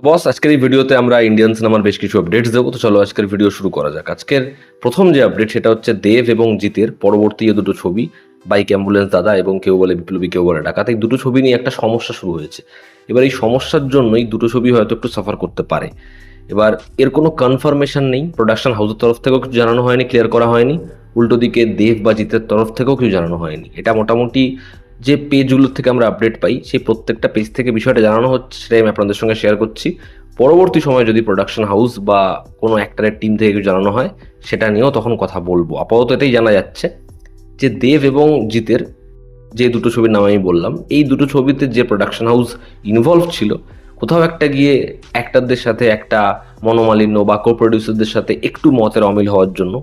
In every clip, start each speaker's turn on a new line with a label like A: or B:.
A: বস, আজকের এই ভিডিওতে আমরা ইন্ডিয়ান সিনেমার বেশ কিছু আপডেটস দেবো। তো চলো আজকের ভিডিও শুরু করা যাক। আজকের প্রথম যে আপডেট সেটা হচ্ছে দেব এবং জিতের পরবর্তী দুটো ছবি, বাইক অ্যাম্বুলেন্স দাদা এবং কেউ বলে বিপ্লবী কেউ বলে ডাকাত। এই দুটো ছবি নিয়ে একটা সমস্যা শুরু হয়েছে। এবার এই সমস্যার জন্যই দুটো ছবি হয়তো একটু সাফার করতে পারে। এবার এর কোনো কনফার্মেশন নেই, প্রোডাকশন হাউসের তরফ থেকেও কিছু জানানো হয়নি, ক্লিয়ার করা হয়নি। উল্টো দিকে দেব বা জিতের তরফ থেকেও কিছু জানানো হয়নি। এটা মোটামুটি যে পেজগুলোর থেকে আমরা আপডেট পাই সেই প্রত্যেকটা পেজ থেকে বিষয়টা জানানো হচ্ছে, সেটাই আমি আপনাদের সঙ্গে শেয়ার করছি। পরবর্তী সময়ে যদি প্রোডাকশন হাউস বা কোনো অ্যাক্টরের টিম থেকে কিছু জানানো হয় সেটা নিয়েও তখন কথা বলবো। আপাতত এটাই জানা যাচ্ছে যে দেব এবং জিতের যে দুটো ছবির নাম আমি বললাম, এই দুটো ছবিতে যে প্রোডাকশন হাউস ইনভলভ ছিল, কোথাও একটা গিয়ে অ্যাক্টরদের সাথে একটা মনোমালিন্য বা কো প্রডিউসারদের সাথে একটু মতের অমিল হওয়ার জন্য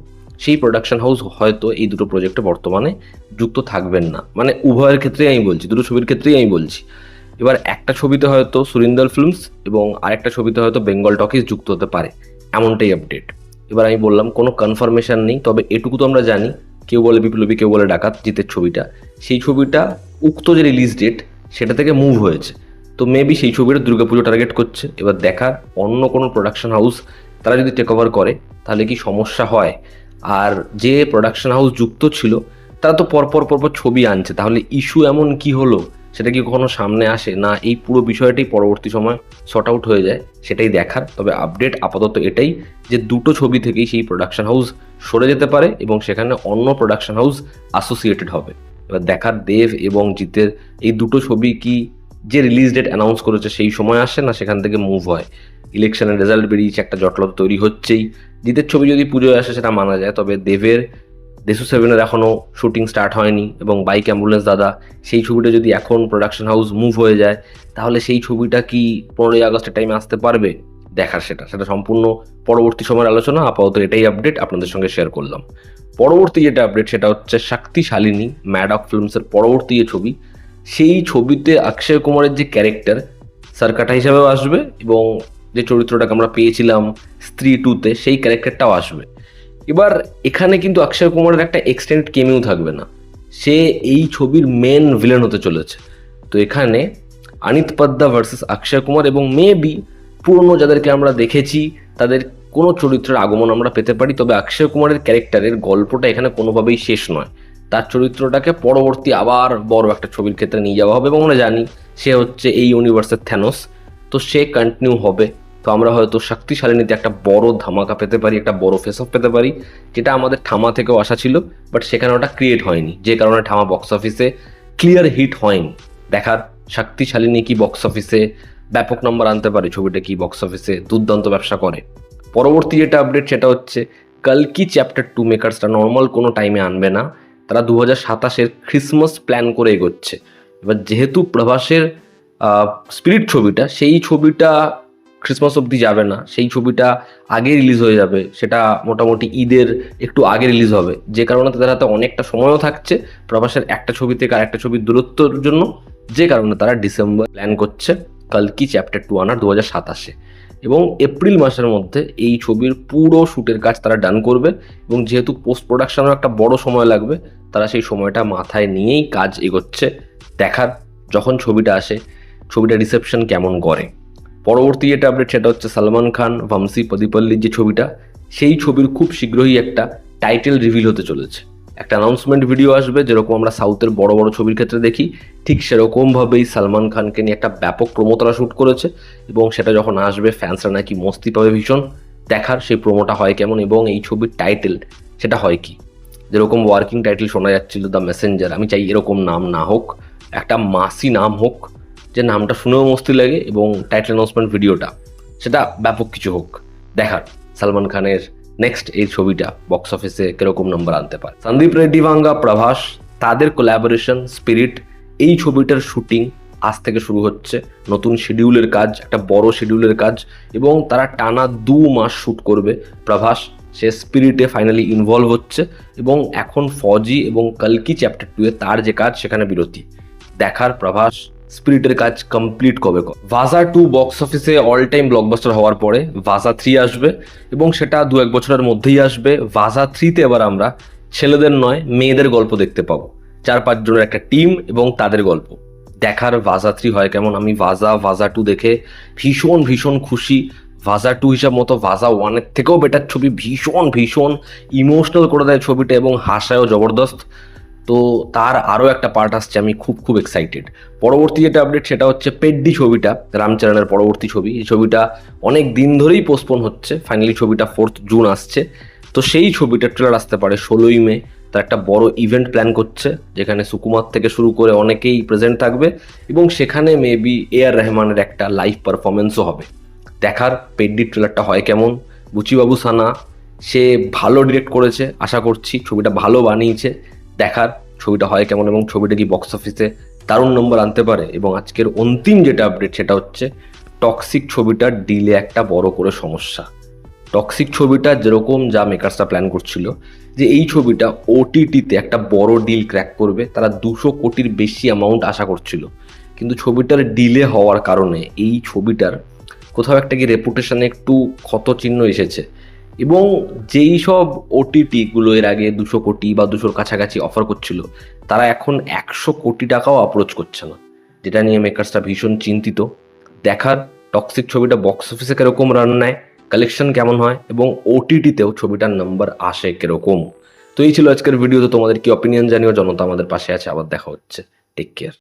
A: সেই প্রোডাকশন হাউস হয়তো এই দুটো প্রজেক্টে বর্তমানে যুক্ত থাকবেন না। মানে উভয়ের ক্ষেত্রেই আমি বলছি, দুটো ছবির ক্ষেত্রেই আমি বলছি। এবার একটা ছবিতে হয়তো সুরিন্দর ফিল্মস এবং আরেকটা ছবিতে হয়তো বেঙ্গল টকিজ যুক্ত হতে পারে, এমনটাই আপডেট। এবার আমি বললাম কোনো কনফার্মেশন নেই, তবে এটুকু তো আমরা জানি কেউ বলে বিপ্লবী কেউ বলে ডাকাত জিতের ছবিটা, সেই ছবিটা উক্ত যে রিলিজ ডেট সেটা থেকে মুভ হয়েছে। তো মেবি সেই ছবিটা দুর্গাপুজো টার্গেট করছে। এবার দেখার অন্য কোনো প্রোডাকশন হাউস তারা যদি টেক ওভার করে তাহলে কি সমস্যা হয়। আর যে প্রোডাকশন হাউস যুক্ত ছিল তারা তো পরপর পরপর ছবি আনছে, তাহলে ইস্যু এমন কি হলো সেটা কি কখনো সামনে আসে না, এই পুরো বিষয়টাই পরবর্তী সময় শর্ট আউট হয়ে যায়, সেটাই দেখার। তবে আপডেট আপাতত এটাই যে দুটো ছবি থেকেই সেই প্রোডাকশন হাউস সরে যেতে পারে এবং সেখানে অন্য প্রোডাকশন হাউস অ্যাসোসিয়েটেড হবে। এবার দেখার দেব এবং জিতের এই দুটো ছবি কি যে রিলিজ ডেট অ্যানাউন্স করেছে সেই সময় আসে না সেখান থেকে মুভ হয়। ইলেকশনের রেজাল্ট বেরিয়েছে, একটা জটলতা তৈরি হচ্ছেই। জিতের ছবি যদি পুজোয় আসে সেটা মানা যায়, তবে দেবের দেশু সেভেনের এখনও শুটিং স্টার্ট হয়নি এবং বাইক অ্যাম্বুলেন্স দাদা সেই ছবিটা যদি এখন প্রোডাকশন হাউস মুভ হয়ে যায় তাহলে সেই ছবিটা কি 15ই আগস্টের টাইমে আসতে পারবে, দেখার। সেটা সেটা সম্পূর্ণ পরবর্তী সময়ের আলোচনা। আপাতত এটাই আপডেট আপনাদের সঙ্গে শেয়ার করলাম। পরবর্তী যেটা আপডেট সেটা হচ্ছে শক্তিশালিনী ম্যাডক ফিল্মসের পরবর্তী যে ছবি, সেই ছবিতে অক্ষয় কুমারের যে ক্যারেক্টার সারকাটা হিসাবেও আসবে এবং যে চরিত্রটাকে আমরা পেয়েছিলাম স্ত্রী 2-তে সেই ক্যারেক্টারটাও আসবে। এবার এখানে কিন্তু অক্ষয় কুমারের একটা এক্সটেন্ড কেমিও থাকবে না, সে এই ছবির মেন ভিলেন হতে চলেছে। তো এখানে আনিত পদ্দা ভার্সেস অক্ষয় কুমার এবং মেবি পুরনো যাদেরকে আমরা দেখেছি তাদের কোনো চরিত্রের আগমন আমরা পেতে পারি। তবে অক্ষয় কুমারের ক্যারেক্টারের গল্পটা এখানে কোনোভাবেই শেষ নয়, তার চরিত্রটাকে পরবর্তী আবার বড় একটা ছবির ক্ষেত্রে নিয়ে যাওয়া হবে এবং আমরা জানি সে হচ্ছে এই ইউনিভার্সের থ্যানোস। তো সে কন্টিনিউ হবে। তো আমরা হয়তো শক্তিশালিনীতে একটা বড় ধামাকা পেতে পারি, একটা বড় ফেস অফ পেতে পারি, যেটা আমাদের ঠামা থেকেও আশা ছিল, বাট সেখানে ওটা ক্রিয়েট হয়নি, যে কারণে ঠামা বক্স অফিসে ক্লিয়ার হিট হয়নি। দেখার শক্তিশালিনী কি বক্স অফিসে ব্যাপক নম্বর আনতে পারে, ছবিটা কি বক্স অফিসে দুর্দান্ত ব্যবসা করে। পরবর্তী যেটা আপডেট সেটা হচ্ছে কালকি চ্যাপ্টার 2 মেকার্সটা নর্মাল কোনো টাইমে আনবে না, তারা 2027-এর ক্রিসমাস প্ল্যান করে এগোচ্ছে। এবার যেহেতু প্রভাসের স্পিরিট ছবিটা, সেই ছবিটা ক্রিসমাস অবধি যাবে না, সেই ছবিটা আগে রিলিজ হয়ে যাবে, সেটা মোটামুটি ঈদের একটু আগে রিলিজ হবে, যে কারণে তাদের হাতে অনেকটা সময়ও থাকছে প্রভাসের একটা ছবি থেকে আর একটা ছবির দূরত্বর জন্য, যে কারণে তারা ডিসেম্বর প্ল্যান করছে কালকি চ্যাপ্টার 2 আনার 2027-এ। এবং এপ্রিল মাসের মধ্যে এই ছবির পুরো শ্যুটের কাজ তারা ডান করবে এবং যেহেতু পোস্ট প্রোডাকশনেও একটা বড় সময় লাগবে, তারা সেই সময়টা মাথায় নিয়েই কাজ এগোচ্ছে। দেখার যখন ছবিটা আসে ছবিটা রিসেপশন কেমন করে। পরবর্তী যেটা আপডেট সেটা হচ্ছে সালমান খান ভামসি পদিপল্লির যে ছবিটা, সেই ছবির খুব শীঘ্রই একটা টাইটেল রিভিল হতে চলেছে, একটা অ্যানাউন্সমেন্ট ভিডিও আসবে। যেরকম আমরা সাউথের বড় বড় ছবির ক্ষেত্রে দেখি ঠিক সেরকমভাবেই সালমান খানকে নিয়ে একটা ব্যাপক প্রোমোতারা শ্যুট করেছে এবং সেটা যখন আসবে ফ্যান্সরা নাকি মস্তি পাবে ভীষণ। দেখার সেই প্রোমোটা হয় কেমন এবং এই ছবির টাইটেল সেটা হয় কি। যেরকম ওয়ার্কিং টাইটেল শোনা যাচ্ছিল দ্য মেসেঞ্জার, আমি চাই এরকম নাম না হোক, একটা মাসি নাম হোক, যে নামটা শুনেও মস্তি লাগে এবং টাইটেল অ্যানাউন্সমেন্ট ভিডিওটা সেটা ব্যাপক কিছু হোক। দেখার সালমান খানের নেক্সট এই ছবিটা বক্স অফিসে কিরকম নম্বর আনতে পারে। সন্দীপ রেড্ডি ভাঙ্গা প্রভাস তাদের কোলাবোরেশন স্পিরিট, এই ছবিটার শুটিং আজ থেকে শুরু হচ্ছে, নতুন শিডিউলের কাজ, একটা বড় শিডিউলের কাজ এবং তারা টানা 2 মাস শ্যুট করবে। প্রভাস সে স্পিরিটে ফাইনালি ইনভলভ হচ্ছে এবং এখন ফৌজি এবং কালকি চ্যাপ্টার 2-এ তার যে কাজ সেখানে বিরতি। দেখার প্রভাস স্পিরিটের কাজ কমপ্লিট কবে। ভাজা 2 বক্স অফিসে অল টাইম ব্লকবাস্টার হওয়ার পরে ভাজা 3 আসবে এবং সেটা 2-1 বছরের মধ্যেই আসবে। ভাজা 3-তে এবার আমরা ছেলেদের নয় মেয়েদের গল্প দেখতে পাবো, 4-5 জনের একটা টিম এবং তাদের গল্প। দেখার ভাজা 3 হয় কেমন। আমি ভাজা 2 দেখে ভীষণ ভীষণ খুশি। ভাজা 2 হিসাব মতো ভাজা 1-এর থেকেও বেটার ছবি, ভীষণ ভীষণ ইমোশনাল করে দেয় ছবিটা এবং হাসায়ও জবরদস্ত। তো তার আরও একটা পার্ট আসছে, আমি খুব খুব এক্সাইটেড। পরবর্তী যেটা আপডেট সেটা হচ্ছে পেড্ডি ছবিটা, রামচরণের পরবর্তী ছবি। এই ছবিটা অনেক দিন ধরেই পোস্টপোন হচ্ছে, ফাইনালি ছবিটা 4 জুন আসছে। তো সেই ছবিটার ট্রেলার আসতে পারে 16ই মে। তার একটা বড় ইভেন্ট প্ল্যান করছে যেখানে সুকুমার থেকে শুরু করে অনেকেই প্রেজেন্ট থাকবে এবং সেখানে মেবি এআর রহমানের একটা লাইভ পারফরমেন্সও হবে। দেখার পেড্ডি ট্রেলারটা হয় কেমন। বুচিবাবু সানা সে ভালো ডিরেক্ট করেছে, আশা করছি ছবিটা ভালো বানিয়েছে। দেখার ছবিটা হয় কেমন এবং ছবিটা কি বক্স অফিসে দারুণ নম্বর আনতে পারে। এবং আজকের অন্তিম যেটা আপডেট সেটা হচ্ছে টক্সিক ছবিটার ডিলে একটা বড় করে সমস্যা। টক্সিক ছবিটা যেরকম যা মেকার্সরা প্ল্যান করছিল যে এই ছবিটা ওটিটিতে একটা বড় ডিল ক্র্যাক করবে, তারা 200 কোটির বেশি অ্যামাউন্ট আশা করছিল। কিন্তু ছবিটার ডিলে হওয়ার কারণে এই ছবিটার কোথাও একটা কি রেপুটেশনে একটু ক্ষতচিহ্ন এসেছে। এবং যেই সব ওটিটিগুলো এর আগে 200 কোটি বা 200-র কাছাকাছি অফার করছিল, তারা এখন 100 কোটি টাকাও অ্যাপ্রোচ করছে না, যেটা নিয়ে মেকার্সরা ভীষণ চিন্তিত। দেখার টক্সিক ছবিটা বক্স অফিসে কিরকম রান নেয়, কালেকশন কেমন হয় এবং ওটিটিতেও ছবিটার নাম্বার আসে কিরকম। তো এই ছিল আজকের ভিডিও। তো তোমাদের কি অপিনিয়ন জানিও। জনতা আমাদের পাশে আছে। আবার দেখা হচ্ছে। Take care.